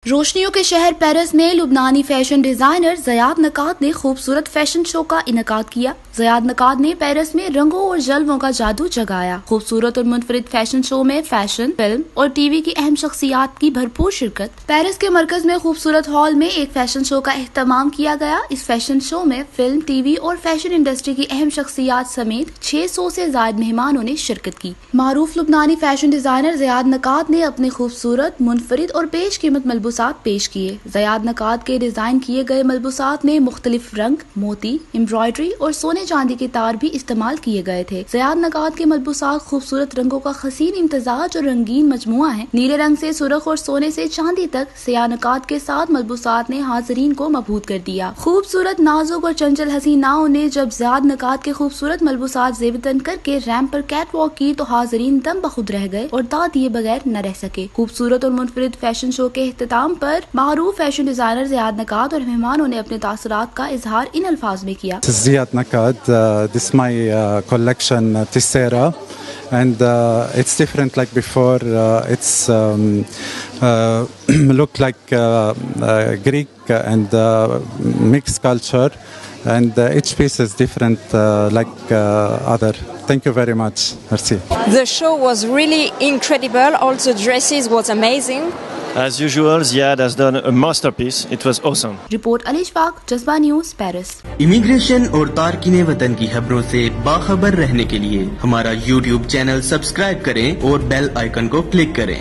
روشنیوں کے شہر پیرس میں لبنانی فیشن ڈیزائنر زیاد نقاد نے خوبصورت فیشن شو کا انعقاد کیا۔ زیاد نقاد نے پیرس میں رنگوں اور جلووں کا جادو جگایا۔ خوبصورت اور منفرد فیشن شو میں فیشن، فلم اور ٹی وی کی اہم شخصیات کی بھرپور شرکت۔ پیرس کے مرکز میں خوبصورت ہال میں ایک فیشن شو کا اہتمام کیا گیا۔ اس فیشن شو میں فلم، ٹی وی اور فیشن انڈسٹری کی اہم شخصیات سمیت 600 سے زائد مہمانوں نے شرکت کی۔ معروف لبنانی فیشن ڈیزائنر زیاد نقاد نے اپنے خوبصورت، منفرد اور بیش قیمت ملبوسات پیش کیے۔ زیاد نقاد کے ڈیزائن کیے گئے ملبوسات میں مختلف رنگ، موتی، امبرائڈری اور سونے چاندی کے تار بھی استعمال کیے گئے تھے۔ زیاد نقاد کے ملبوسات خوبصورت رنگوں کا حسین امتزاج اور رنگین مجموعہ ہیں۔ نیلے رنگ سے سرخ اور سونے سے چاندی تک سیاہ نقاد کے ساتھ ملبوسات نے حاضرین کو مبہوت کر دیا۔ خوبصورت، نازک اور چنچل حسیناؤں نے جب زیاد نقاد کے خوبصورت ملبوسات زیبتن کر کے ریمپ پر کیٹ واک کی تو حاضرین دم بخود رہ گئے اور داد دیے بغیر نہ رہ سکے۔ خوبصورت اور منفرد فیشن شو کے اختتام پر معروف فیشن ڈیزائنر زیاد نقاد اور مہمانوں نے اپنے تاثرات کا اظہار ان الفاظ میں کیا۔ Ziad Nakad, this is my collection Tissera, and it's different like before. It's look like Greek and mixed culture, and each piece is different like other. Thank you very much. Merci. The show was really incredible. All the dresses was amazing. As usual, Ziad has done a masterpiece. It was awesome. Report Ali Ashfaq, Jazba News, Paris. Immigration اور تارکین وطن کی خبروں سے باخبر رہنے کے لیے ہمارا YouTube چینل سبسکرائب کریں اور بیل آئیکن کو کلک کریں۔